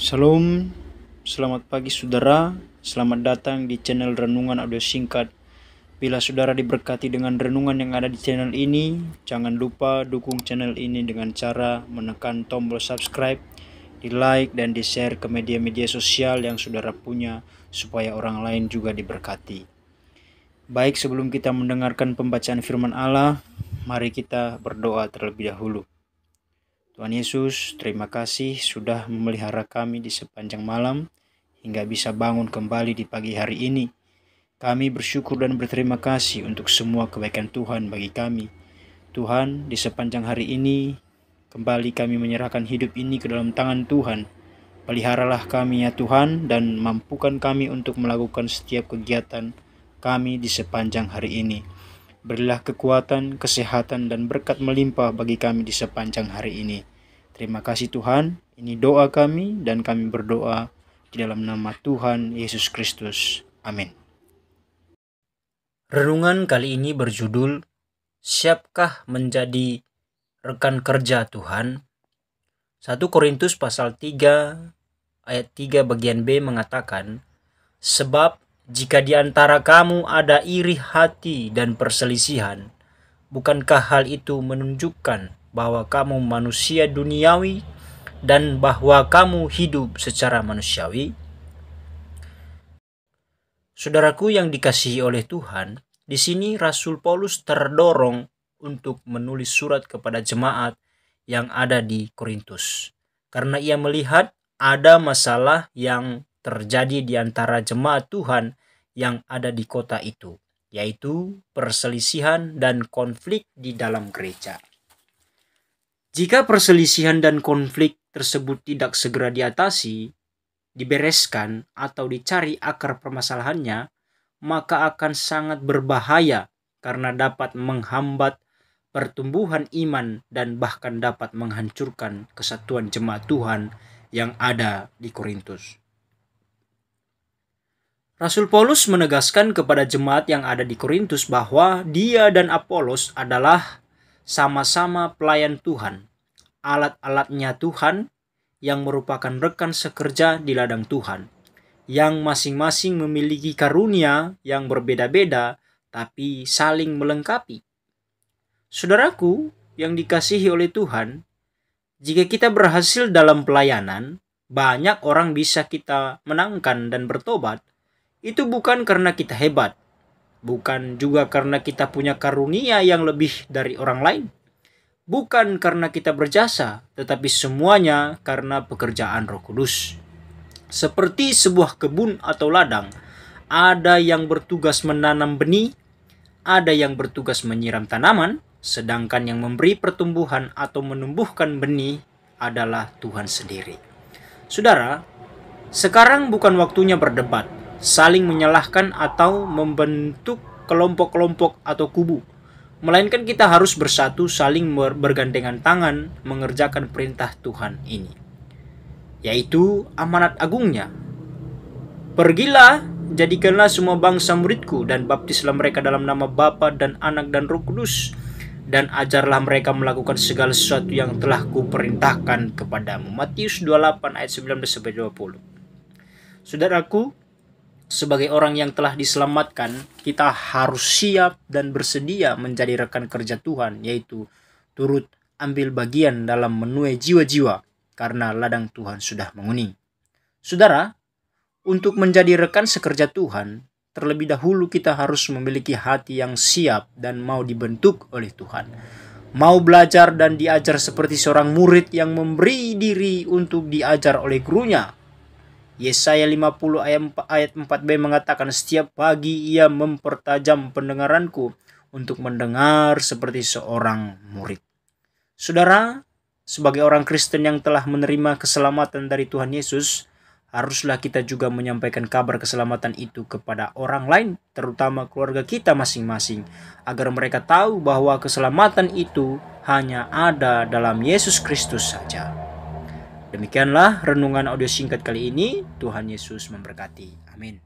Shalom, selamat pagi saudara, selamat datang di channel Renungan Audio Singkat. Bila saudara diberkati dengan renungan yang ada di channel ini, jangan lupa dukung channel ini dengan cara menekan tombol subscribe, di like dan di share ke media-media sosial yang saudara punya supaya orang lain juga diberkati. Baik, sebelum kita mendengarkan pembacaan firman Allah, mari kita berdoa terlebih dahulu. Tuhan Yesus, terima kasih sudah memelihara kami di sepanjang malam hingga bisa bangun kembali di pagi hari ini. Kami bersyukur dan berterima kasih untuk semua kebaikan Tuhan bagi kami. Tuhan, di sepanjang hari ini kembali kami menyerahkan hidup ini ke dalam tangan Tuhan. Peliharalah kami ya Tuhan, dan mampukan kami untuk melakukan setiap kegiatan kami di sepanjang hari ini. Berilah kekuatan, kesehatan, dan berkat melimpah bagi kami di sepanjang hari ini. Terima kasih Tuhan, ini doa kami dan kami berdoa di dalam nama Tuhan Yesus Kristus. Amin. Renungan kali ini berjudul, Siapkah menjadi rekan kerja Tuhan? 1 Korintus pasal 3 ayat 3 bagian B mengatakan, sebab jika di antara kamu ada iri hati dan perselisihan, bukankah hal itu menunjukkan bahwa kamu manusia duniawi dan bahwa kamu hidup secara manusiawi? Saudaraku yang dikasihi oleh Tuhan, di sini Rasul Paulus terdorong untuk menulis surat kepada jemaat yang ada di Korintus, karena ia melihat ada masalah yang terjadi di antara jemaat Tuhan yang ada di kota itu, yaitu perselisihan dan konflik di dalam gereja. Jika perselisihan dan konflik tersebut tidak segera diatasi, dibereskan, atau dicari akar permasalahannya, maka akan sangat berbahaya karena dapat menghambat pertumbuhan iman dan bahkan dapat menghancurkan kesatuan jemaat Tuhan yang ada di Korintus. Rasul Paulus menegaskan kepada jemaat yang ada di Korintus bahwa dia dan Apolos adalah sama-sama pelayan Tuhan, alat-alatnya Tuhan yang merupakan rekan sekerja di ladang Tuhan, yang masing-masing memiliki karunia yang berbeda-beda tapi saling melengkapi. Saudaraku yang dikasihi oleh Tuhan, jika kita berhasil dalam pelayanan, banyak orang bisa kita menangkan dan bertobat. Itu bukan karena kita hebat, bukan juga karena kita punya karunia yang lebih dari orang lain, bukan karena kita berjasa, tetapi semuanya karena pekerjaan Roh Kudus. Seperti sebuah kebun atau ladang, ada yang bertugas menanam benih, ada yang bertugas menyiram tanaman, sedangkan yang memberi pertumbuhan atau menumbuhkan benih adalah Tuhan sendiri. Saudara, sekarang bukan waktunya berdebat, saling menyalahkan atau membentuk kelompok-kelompok atau kubu, melainkan kita harus bersatu, saling bergandengan tangan mengerjakan perintah Tuhan ini, yaitu amanat agungnya. Pergilah, jadikanlah semua bangsa muridku dan baptislah mereka dalam nama Bapa dan Anak dan Roh Kudus, dan ajarlah mereka melakukan segala sesuatu yang telah kuperintahkan kepadamu. Matius 28 ayat 19-20. Saudaraku, sebagai orang yang telah diselamatkan, kita harus siap dan bersedia menjadi rekan kerja Tuhan, yaitu turut ambil bagian dalam menuai jiwa-jiwa karena ladang Tuhan sudah menguning. Saudara, untuk menjadi rekan sekerja Tuhan, terlebih dahulu kita harus memiliki hati yang siap dan mau dibentuk oleh Tuhan. Mau belajar dan diajar seperti seorang murid yang memberi diri untuk diajar oleh gurunya. Yesaya 50 ayat 4b mengatakan, setiap pagi ia mempertajam pendengaranku untuk mendengar seperti seorang murid. Saudara, sebagai orang Kristen yang telah menerima keselamatan dari Tuhan Yesus, haruslah kita juga menyampaikan kabar keselamatan itu kepada orang lain, terutama keluarga kita masing-masing, agar mereka tahu bahwa keselamatan itu hanya ada dalam Yesus Kristus saja. Demikianlah renungan audio singkat kali ini. Tuhan Yesus memberkati. Amin.